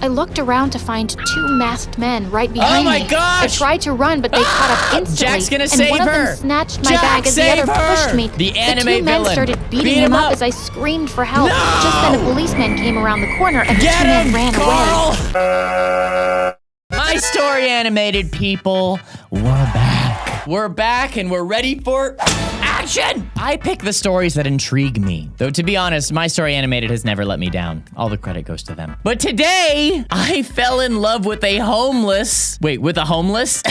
I looked around to find 2 masked men right behind me. Oh my gosh! I tried to run, but they caught up instantly. Jack's gonna and save one of her. them snatched my Jack, bag as the save other her. pushed me. The anime 2 men villain. started beating Beat him him up up. as I screamed for help. No! Just then a policeman came around the corner and the Get 2 men him, ran away. Carl! My story animated people, we're back. We're back and we're ready for action. I pick the stories that intrigue me. Though to be honest, my story animated has never let me down. All the credit goes to them. But today, I fell in love with a homeless. Wait, with a homeless?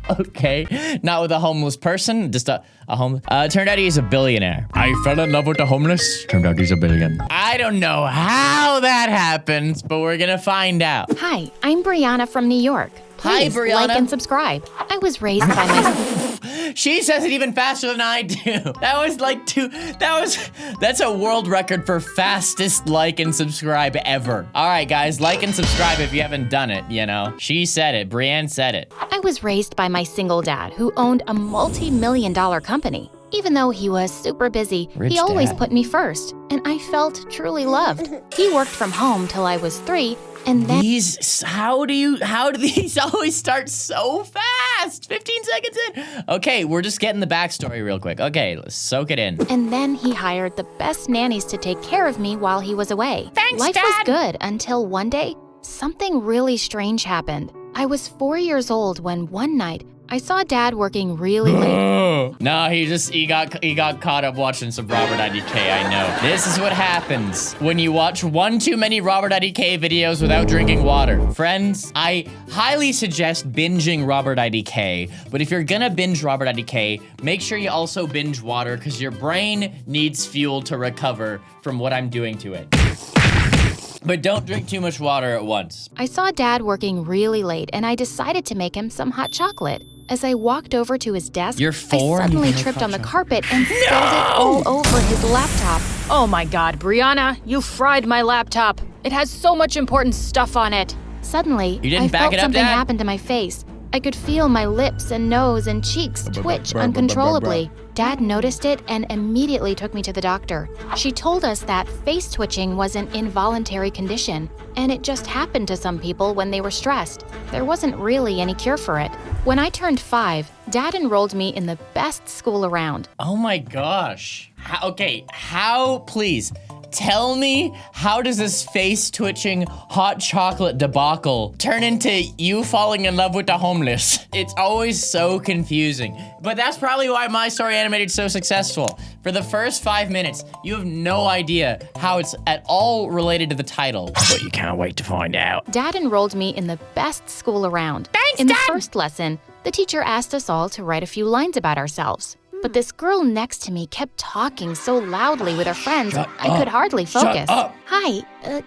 Okay, not with a homeless person, just a homeless. Turned out he's a billionaire. I fell in love with the homeless. Turned out he's a billion. I don't know how that happens, but we're gonna find out. Hi, I'm Brianna from New York. Please Hi, Brianna. like and subscribe. I was raised by my... She says it even faster than I do. That was like that's a world record for fastest like and subscribe ever. All right, guys, like and subscribe if you haven't done it, you know. She said it, Brienne said it. I was raised by my single dad who owned a multi-million-dollar company. Even though he was super busy, Rich he always dad. put me first, and I felt truly loved. He worked from home till I was 3, and then How do these always start so fast? 15 seconds in. Okay, we're just getting the backstory real quick. Okay, let's soak it in. he hired the best nannies to take care of me while he was away. Thanks, Life Dad. was good until one day, something really strange happened. I was 4 years old when one night I saw Dad working really late. No, he got caught up watching some RobertIDK, I know. This is what happens when you watch one too many RobertIDK videos without drinking water. Friends, I highly suggest binging RobertIDK, but if you're gonna binge RobertIDK, make sure you also binge water because your brain needs fuel to recover from what I'm doing to it. But don't drink too much water at once. I saw Dad working really late, and I decided to make him some hot chocolate. As I walked over to his desk, You're 4 I and you suddenly can make tripped hot on the chocolate. carpet and spilled it all over his laptop. Oh my god, Brianna, you fried my laptop. It has so much important stuff on it. Suddenly, You didn't I back felt it up, something Dad? happen to my face. I could feel my lips and nose and cheeks twitch uncontrollably. Dad noticed it and immediately took me to the doctor. She told us that face twitching was an involuntary condition, and it just happened to some people when they were stressed. There wasn't really any cure for it. When I turned 5, Dad enrolled me in the best school around. Oh my gosh. Please, tell me, how does this face-twitching hot chocolate debacle turn into you falling in love with the homeless? It's always so confusing. But that's probably why my story animated so successful. For the first 5 minutes, you have no idea how it's at all related to the title. But you can't wait to find out. Dad enrolled me in the best school around. Thanks, In the Dad! first lesson, the teacher asked us all to write a few lines about ourselves. But this girl next to me kept talking so loudly with her friends, I could hardly focus. up. Hi,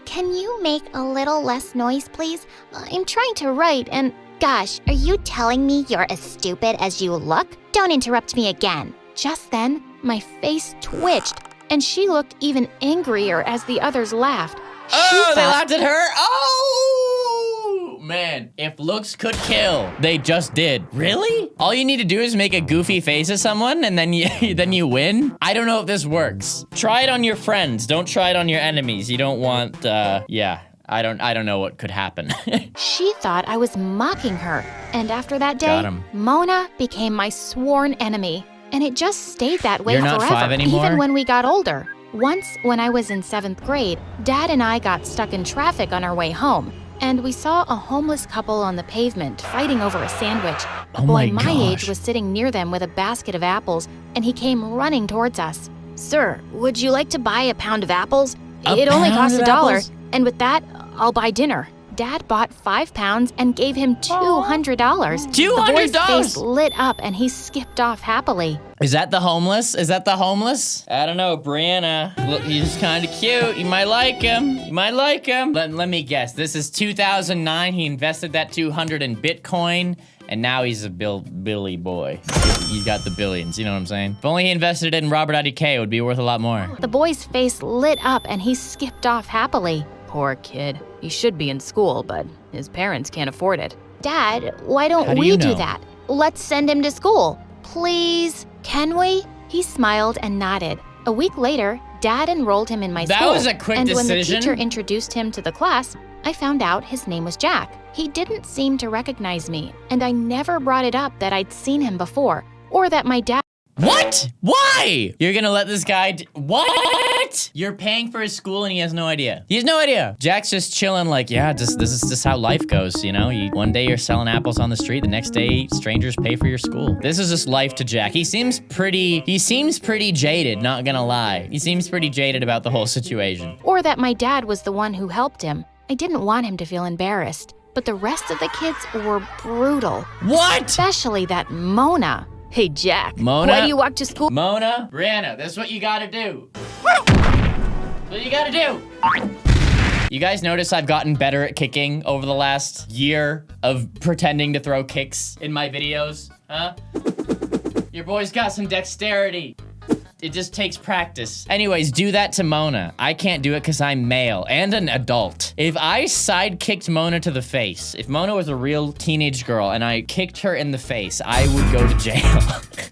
can you make a little less noise, please? I'm trying to write and... Gosh, are you telling me you're as stupid as you look? Don't interrupt me again. Just then, my face twitched, and she looked even angrier as the others laughed. Oh, they laughed at her? Oh, man. If looks could kill, they just did. Really? All you need to do is make a goofy face at someone and then you win? I don't know if this works. Try it on your friends. Don't try it on your enemies. You don't want, yeah. I don't know what could happen. She thought I was mocking her, and after that day, Got 'em. Mona became my sworn enemy. And it just stayed that way You're not forever, 5 anymore? even when we got older. Once, when I was in 7th grade, Dad and I got stuck in traffic on our way home, and we saw a homeless couple on the pavement fighting over a sandwich. A Oh boy my my age gosh. was sitting near them with a basket of apples, and he came running towards us. "Sir, would you like to buy a pound of apples? It only pound costs of $1, apples? and with that, I'll buy dinner." Dad bought 5 pounds and gave him $200. The boy's face lit up and he skipped off happily. Is that the homeless? Is that the homeless? I don't know, Brianna. Look, he's kind of cute. You might like him. You might like him. Let me guess. This is 2009. He invested that 200 in Bitcoin, and now he's a Billy boy. He's got the billions. You know what I'm saying? If only he invested it in RobertIDK, it would be worth a lot more. The boy's face lit up and he skipped off happily. Poor kid. He should be in school, but his parents can't afford it. Dad, why don't How do we you do know? that? Let's send him to school. Please, can we? He smiled and nodded. A week later, Dad enrolled him in my That school. was a quick and when the decision. teacher introduced him to the class, I found out his name was Jack. He didn't seem to recognize me, and I never brought it up that I'd seen him before, or that my dad— What? Why? You're gonna let this guy what? You're paying for his school and he has no idea. He has no idea. Jack's just chilling like, yeah, this is just how life goes, you know? One day you're selling apples on the street, the next day strangers pay for your school. This is just life to Jack. He seems pretty jaded, not gonna lie. He seems pretty jaded about the whole situation. or that my dad was the one who helped him. I didn't want him to feel embarrassed, but the rest of the kids were brutal. What? Especially that Mona. Hey, Jack. Mona? Why do you walk to school? Mona, Brianna, this is what you gotta do. What you gotta do. You guys notice I've gotten better at kicking over the last year of pretending to throw kicks in my videos, huh? Your boy's got some dexterity. It just takes practice. Anyways, do that to Mona. I can't do it because I'm male and an adult. If I side-kicked Mona to the face, if Mona was a real teenage girl and I kicked her in the face, I would go to jail.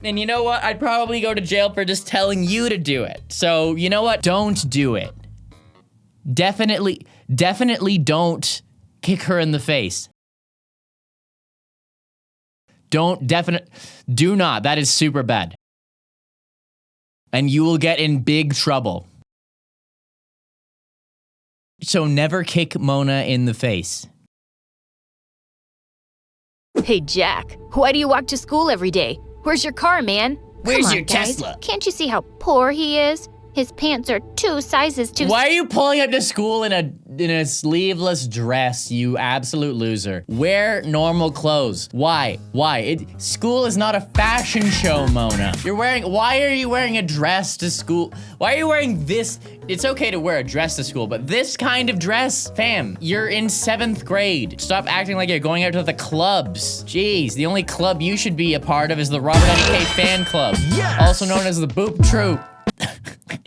And you know what? I'd probably go to jail for just telling you to do it. So, you know what? Don't do it. Definitely don't kick her in the face. Do not. That is super bad. And you will get in big trouble. So never kick Mona in the face. Hey, Jack. Why do you walk to school every day? Where's your car, man? Where's Come on, your guys. Tesla? Can't you see how poor he is? His pants are 2 sizes too— Why are you pulling up to school in a sleeveless dress, you absolute loser? Wear normal clothes. Why? School is not a fashion show, Mona. Why are you wearing a dress to school? Why are you wearing this? It's okay to wear a dress to school, but this kind of dress? Fam, you're in 7th grade. Stop acting like you're going out to the clubs. Jeez, the only club you should be a part of is the RobertIDK fan club. Yes! Also known as the Boop Troop.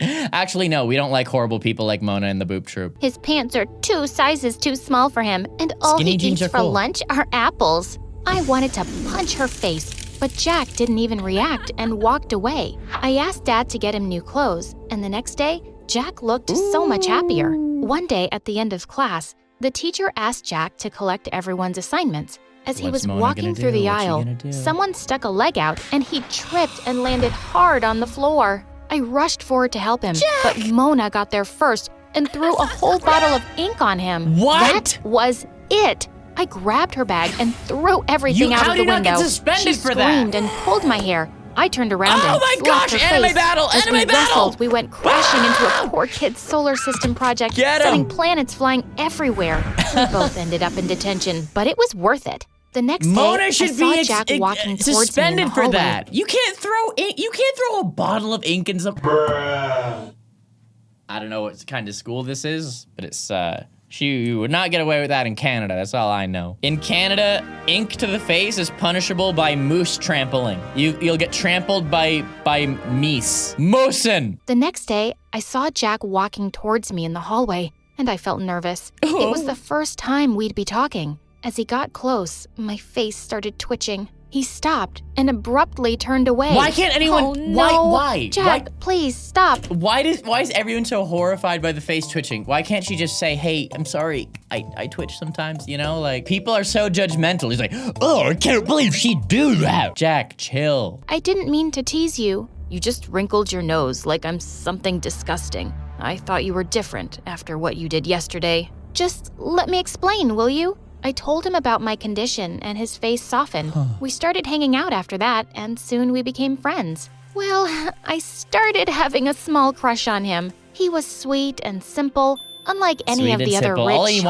Actually, no, we don't like horrible people like Mona and the Boop Troop. His pants are 2 sizes too small for him, and all Skinny he jeans eats are for cool. lunch are apples. I wanted to punch her face, but Jack didn't even react and walked away. I asked Dad to get him new clothes, and the next day, Jack looked so much happier. One day at the end of class, the teacher asked Jack to collect everyone's assignments. As he What's was Mona walking gonna through do? the What's she aisle, gonna do? someone stuck a leg out and he tripped and landed hard on the floor. I rushed forward to help him, but Mona got there first and threw a whole bottle of ink on him. What? That was it. I grabbed her bag and threw everything out How of did the you not window. get suspended She for that? screamed and pulled my hair. I turned around Oh and my slapped gosh, her anime face. battle, As anime we battle! wrestled, we went crashing into a poor kid's solar system project, Get setting him! planets flying everywhere. We both ended up in detention, but it was worth it. The next day, Mona I should saw be Jack walking towards me in the suspended for hallway. that. You can't throw ink. You can't throw a bottle of ink in some. I don't know what kind of school this is, but it's you would not get away with that in Canada. That's all I know. In Canada, ink to the face is punishable by moose trampling. You'll get trampled by meese. Moosin. The next day, I saw Jack walking towards me in the hallway, and I felt nervous. It was the first time we'd be talking. As he got close, my face started twitching. He stopped and abruptly turned away. Why can't anyone? Oh, no. Why? Jack, please stop. Why is everyone so horrified by the face twitching? Why can't she just say, hey, I'm sorry, I twitch sometimes, you know? Like, people are so judgmental. He's like, oh, I can't believe she'd do that. Jack, chill. I didn't mean to tease you. You just wrinkled your nose like I'm something disgusting. I thought you were different after what you did yesterday. Just let me explain, will you? I told him about my condition, and his face softened. We started hanging out after that, and soon we became friends. Well, I started having a small crush on him. He was sweet and simple, unlike any Sweet of and the other simple. rich, All he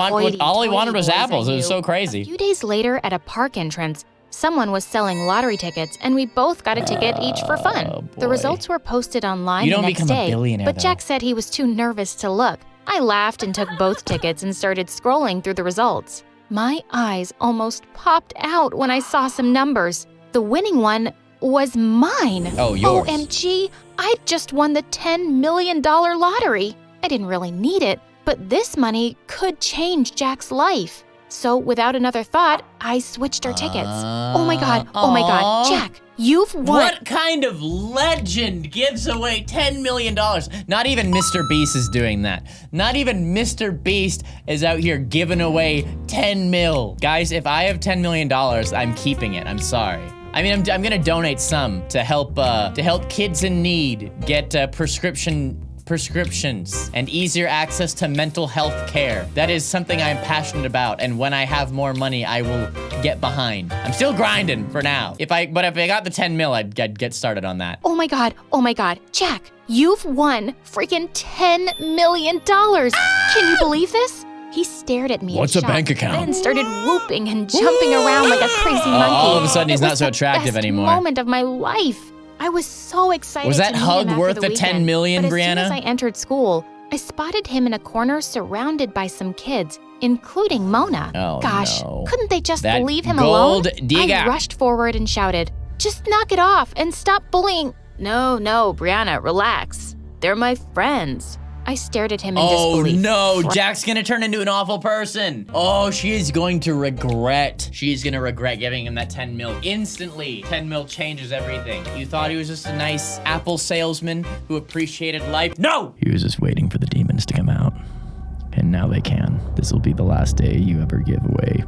wanted was boys I apples. It was knew. so A crazy. few days later, at a park entrance, someone was selling lottery tickets, and we both got a ticket each for fun. Oh, The boy. results were posted online You the don't next become a day, billionaire, but though. Jack said he was too nervous to look. I laughed and took both tickets and started scrolling through the results. My eyes almost popped out when I saw some numbers. The winning one was mine. Oh, yours. OMG, I just won the $10 million lottery. I didn't really need it, but this money could change Jack's life. So without another thought, I switched our tickets. Oh my God, Jack, you've won. What kind of legend gives away $10 million? Not even Mr. Beast is doing that. Not even Mr. Beast is out here giving away 10 mil. Guys, if I have $10 million, I'm keeping it. I'm sorry. I mean, I'm gonna donate some to help kids in need get prescriptions and easier access to mental health care. That is something I'm passionate about, and when I have more money, I will get behind. I'm still grinding for now. But if I got the 10 mil, I'd get started on that. Oh my God, Jack, you've won freaking $10 million. Can you believe this? He stared at me. What's in a shock, bank account? Then started whooping and jumping around like a crazy monkey. All of a sudden, he's It not was so the attractive best anymore. Moment of my life. I was so excited. Was that to meet hug him after worth the the weekend, 10 million, but Brianna? As soon as I entered school, I spotted him in a corner surrounded by some kids, including Mona. Oh, Gosh, no. couldn't they just That leave him alone? gold digger. I rushed forward and shouted, "Just knock it off and stop bullying." No, Brianna, relax. They're my friends. I stared at him in Oh disbelief. no, Jack's gonna turn into an awful person. Oh, she is going to regret. She's gonna regret giving him that 10 mil instantly. 10 mil changes everything. You thought he was just a nice Apple salesman who appreciated life? No! He was just waiting for the demons to come out. And now they can. This will be the last day you ever give away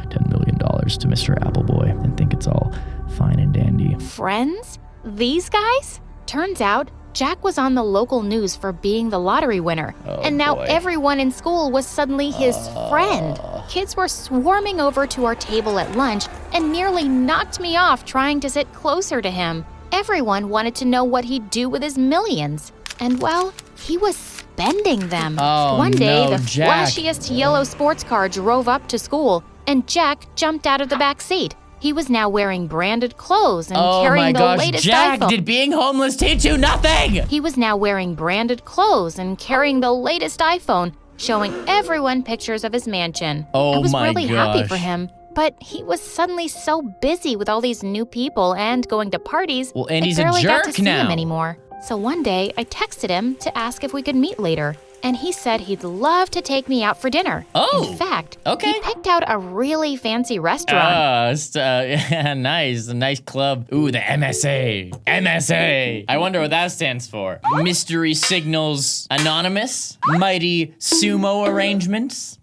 $10 million to Mr. Appleboy and think it's all fine and dandy. Friends? These guys? Turns out, Jack was on the local news for being the lottery winner, and now boy. everyone in school was suddenly his friend. Kids were swarming over to our table at lunch and nearly knocked me off trying to sit closer to him. Everyone wanted to know what he'd do with his millions, and well, he was spending them. Oh, One day, no, the Jack. flashiest yellow sports car drove up to school, and Jack jumped out of the back seat. He was now wearing branded clothes and Oh carrying my the gosh, latest Jack, iPhone. did being homeless teach you nothing? He was now wearing branded clothes and carrying the latest iPhone, showing everyone pictures of his mansion. Oh I was my really happy gosh. for him, but he was suddenly so busy with all these new people and going to parties, Well, and I he's a barely got to jerk see him now. anymore. So one day, I texted him to ask if we could meet later, and he said he'd love to take me out for dinner. Oh, In fact, okay. he picked out a really fancy restaurant. Yeah, nice. A nice club. Ooh, the MSA. MSA. I wonder what that stands for. Mystery Signals Anonymous. Mighty Sumo Arrangements.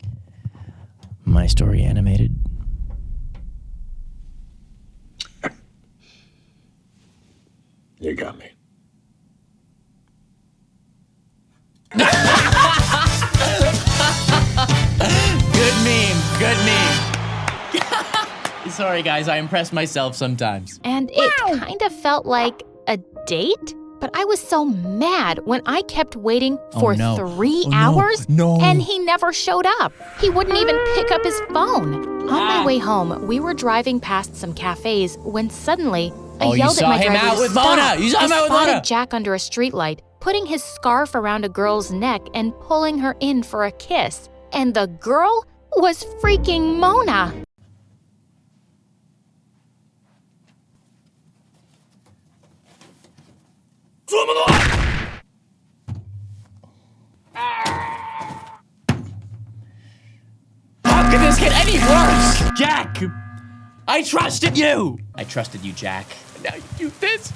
My Story Animated. You got me. Good meme. Sorry, guys, I impress myself sometimes. And it kind of felt like a date, but I was so mad when I kept waiting for no. 3 Oh, no. hours No. and he never showed up. He wouldn't even pick up his phone. On my way home, we were driving past some cafes when suddenly I Oh, you yelled saw at my him driver out to with stop. Mona. You saw him I out with spotted Mona. Jack under a streetlight, putting his scarf around a girl's neck and pulling her in for a kiss. And the girl was freaking Mona. How could this get any worse? Jack, I trusted you. I trusted you, Jack. And now you do this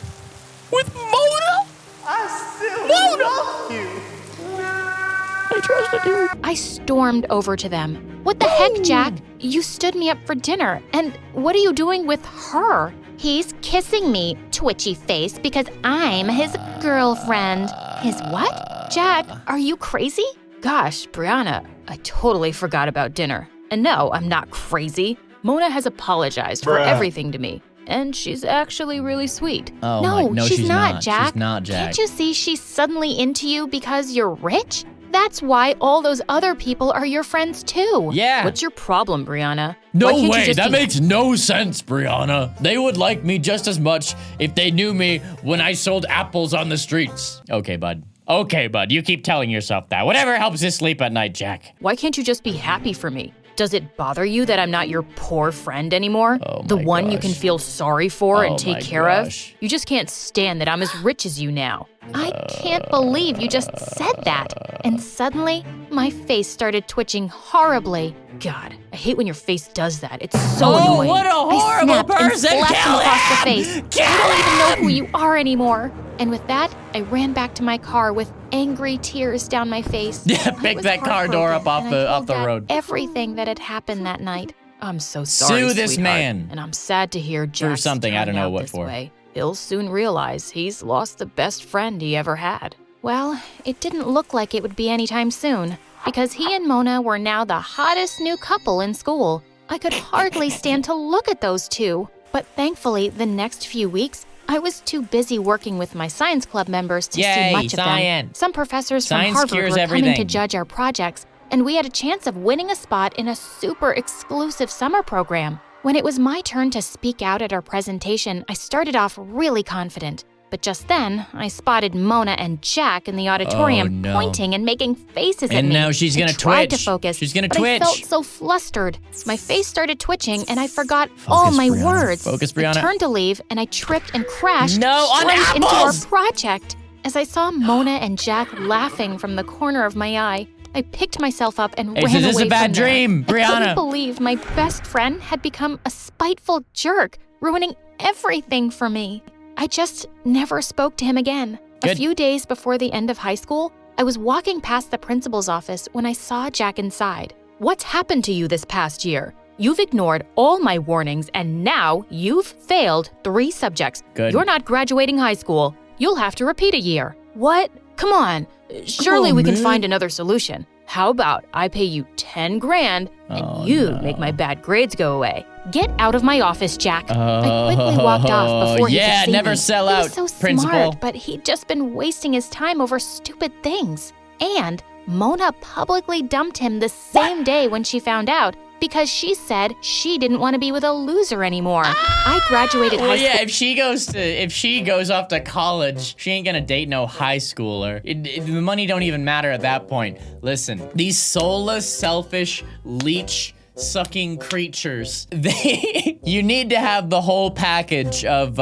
with Mona? I trusted you. I stormed over to them. What the heck, Jack? You stood me up for dinner, and what are you doing with her? He's kissing me, twitchy face, because I'm his girlfriend. His what? Jack, are you crazy? Gosh, Brianna, I totally forgot about dinner. And no, I'm not crazy. Mona has apologized for Bruh. everything to me, and she's actually really sweet. Oh, No, she's not, Jack. She's not, Jack. Can't you see she's suddenly into you because you're rich? That's why all those other people are your friends too. Yeah. What's your problem, Brianna? No Why can't you way, just that be- makes no sense, Brianna. They would like me just as much if they knew me when I sold apples on the streets. Okay, bud. Okay, bud, you keep telling yourself that. Whatever helps you sleep at night, Jack. Why can't you just be happy for me? Does it bother you that I'm not your poor friend anymore? Oh the my one you can gosh. feel sorry for Oh and take my care gosh. of? You just can't stand that I'm as rich as you now. I can't believe you just said that. And suddenly, My face started twitching horribly. God, I hate when your face does that. It's so Oh, annoying. what a I horrible snapped and person! slapped him Kill across the him! face. Kill I don't even know him! who you are anymore. And with that, I ran back to my car with angry tears down my face. Yeah, I pick was that car door up heartbroken, off and I the told Dad road. everything that had happened that night. I'm so sorry, Sue this sweetheart, man. and I'm sad to hear Jack's something, I don't turned know out what this for. way. He'll soon realize he's lost the best friend he ever had. Well, it didn't look like it would be anytime soon, because he and Mona were now the hottest new couple in school. I could hardly stand to look at those two. But thankfully, the next few weeks, I was too busy working with my science club members to Yay, see much of them. science. Some professors Science from Harvard cures were coming to everything. judge our projects, and we had a chance of winning a spot in a super exclusive summer program. When it was my turn to speak out at our presentation, I started off really confident. But just then, I spotted Mona and Jack in the auditorium no. pointing and making faces at And me. now she's gonna I tried twitch. to focus, She's gonna but twitch. I felt so flustered. My face started twitching, and I forgot Focus, all my Brianna. words. Focus, I Brianna. turned to leave, and I tripped and crashed No, on straight into our apples! project. As I saw Mona and Jack laughing from the corner of my eye, I picked myself up and Hey, ran so away this is a bad from there. dream, I Brianna. couldn't believe my best friend had become a spiteful jerk, ruining everything for me. I just never spoke to him again. Good. A few days before the end of high school, I was walking past the principal's office when I saw Jack inside. What's happened to you this past year? You've ignored all my warnings, and now you've failed 3 subjects. Good. You're not graduating high school. You'll have to repeat a year. What? Come on. Surely on, we can man. find another solution. How about I pay you 10 grand and Oh, you no. make my bad grades go away? Get out of my office, Jack. I quickly walked off before he yeah, could see never me. sell He out, was so principal. smart, but he'd just been wasting his time over stupid things. And Mona publicly dumped him the same day when she found out because she said she didn't want to be with a loser anymore. I graduated Well, high yeah, school. if she goes off to college, she ain't gonna date no high schooler. The money don't even matter at that point. Listen, these soulless, selfish, leech-sucking creatures, you need to have the whole package of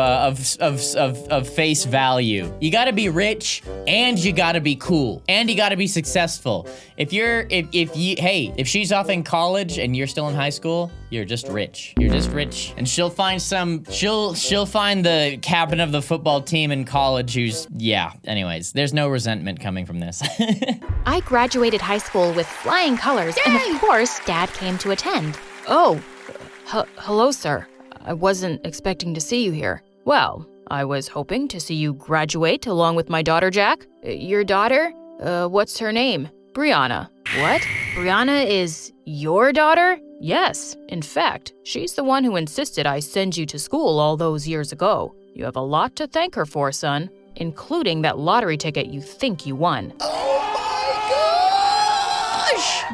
face value. You gotta be rich, and you gotta be cool, and you gotta be successful. If she's off in college and you're still in high school, you're just rich. You're just rich. And she'll find the captain of the football team in college who's, yeah. Anyways, there's no resentment coming from this. I graduated high school with flying colors, and of course, Dad came to attend. Oh, hello, sir. I wasn't expecting to see you here. Well, I was hoping to see you graduate along with my daughter, Jack. Your daughter? What's her name? Brianna. What? Brianna is your daughter? Yes. In fact, she's the one who insisted I send you to school all those years ago. You have a lot to thank her for, son, including that lottery ticket you think you won.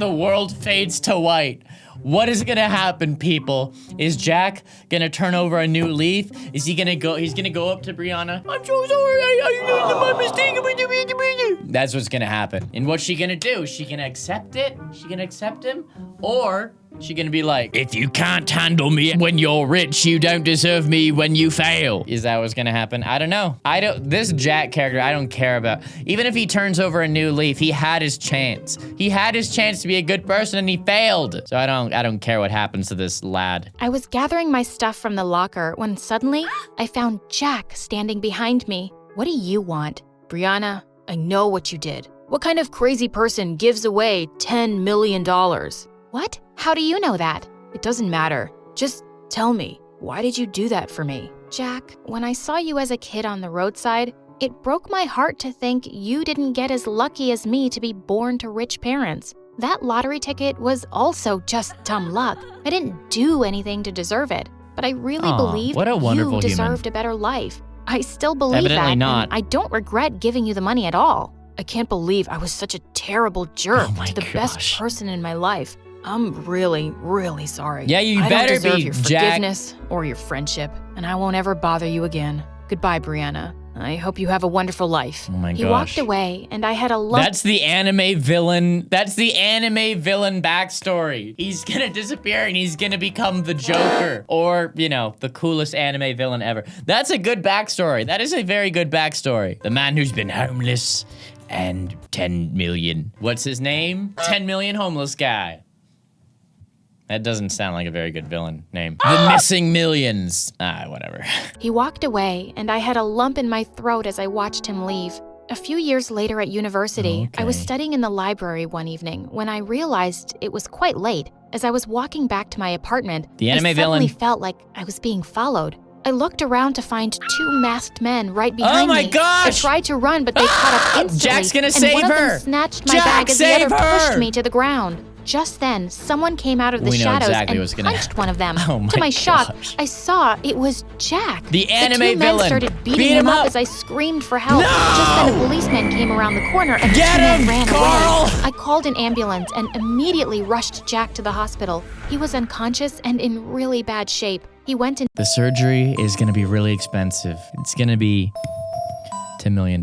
The world fades to white. What is gonna happen, people? Is Jack gonna turn over a new leaf? Is he gonna go? He's gonna go up to Brianna. I'm so sorry. I my mistake. That's what's gonna happen. And what's she gonna do? Is she gonna accept it? Is she gonna accept him? Or is she gonna be like, if you can't handle me when you're rich, you don't deserve me when you fail? Is that what's gonna happen? I don't know. This Jack character, I don't care about. Even if he turns over a new leaf, he had his chance. He had his chance to be a good person and he failed. So I don't care what happens to this lad. I was gathering my stuff from the locker when suddenly I found Jack standing behind me. What do you want? Brianna, I know what you did. What kind of crazy person gives away $10 million? What? How do you know that? It doesn't matter. Just tell me, why did you do that for me? Jack, when I saw you as a kid on the roadside, it broke my heart to think you didn't get as lucky as me to be born to rich parents. That lottery ticket was also just dumb luck. I didn't do anything to deserve it, but I really Aw, believed what a wonderful you human. deserved a better life. I still believe Evidently that, not. and I don't regret giving you the money at all. I can't believe I was such a terrible jerk Oh my to the gosh. best person in my life. I'm really, really sorry. Yeah, you I better don't deserve be, your Jack. forgiveness or your friendship, and I won't ever bother you again. Goodbye, Brianna. I hope you have a wonderful life. Oh my gosh. He walked away, and I had a lump. That's the anime villain. That's the anime villain backstory. He's gonna disappear and he's gonna become the Joker. Or, the coolest anime villain ever. That's a good backstory. That is a very good backstory. The man who's been homeless and 10 million. What's his name? 10 million homeless guy. That doesn't sound like a very good villain name. The Missing Millions. Whatever. He walked away, and I had a lump in my throat as I watched him leave. A few years later at university, I was Okay. studying in the library one evening when I realized it was quite late. As I was walking back to my apartment, The anime I suddenly villain. felt like I was being followed. I looked around to find 2 masked men right behind my me. gosh! I tried to run, but they caught up instantly. Jack's gonna and save one of her! them snatched my Jack, bag as the save other pushed her! me to the ground. Just then, someone came out of the We know shadows exactly and what's gonna punched one of them. Oh my to my shock, gosh. I saw it was Jack. The anime two men villain. started beating Beat him him up up. as I screamed for help. No! Just then, a policeman came around the corner and Get the 2 men him, ran Carl! away. I called an ambulance and immediately rushed Jack to the hospital. He was unconscious and in really bad shape. He went in. The surgery is gonna be really expensive. It's gonna be $10 million.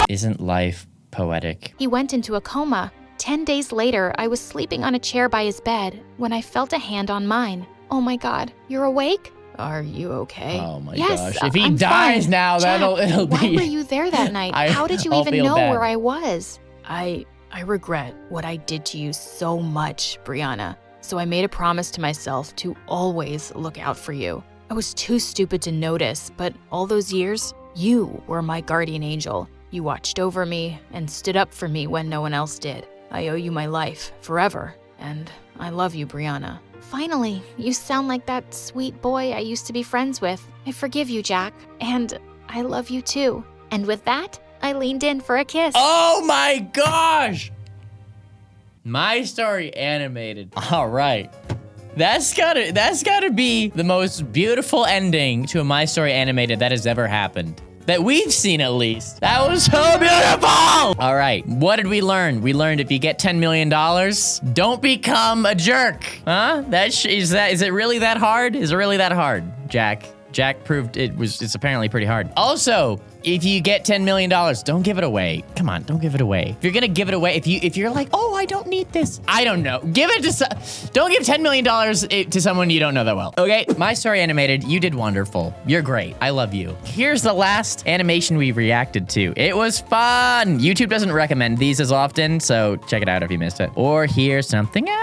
Isn't life poetic? He went into a coma. 10 days later, I was sleeping on a chair by his bed when I felt a hand on mine. Oh my God, you're awake? Are you okay? Oh my Yes, gosh. If he I'm dies fine. now, Jack, it'll why be. were you there that night? How did you I'll even feel know bad. where I was? I regret what I did to you so much, Brianna. So I made a promise to myself to always look out for you. I was too stupid to notice, but all those years, you were my guardian angel. You watched over me and stood up for me when no one else did. I owe you my life forever, and I love you, Brianna. Finally, you sound like that sweet boy I used to be friends with. I forgive you, Jack, and I love you too. And with that, I leaned in for a kiss. Oh my gosh! My Story animated. All right. That's gotta be the most beautiful ending to a My Story animated that has ever happened. That we've seen, at least. That was so beautiful! All right, what did we learn? We learned if you get $10 million, don't become a jerk. Huh? Is it really that hard? Is it really that hard, Jack? Jack proved it's apparently pretty hard. Also, if you get $10 million, don't give it away. Come on, don't give it away. If you're gonna give it away, if you're like, oh, I don't need this. I don't know. Give it to don't give $10 million to someone you don't know that well. Okay, My Story animated, you did wonderful. You're great. I love you. Here's the last animation we reacted to. It was fun. YouTube doesn't recommend these as often, so check it out if you missed it. Or here's something else.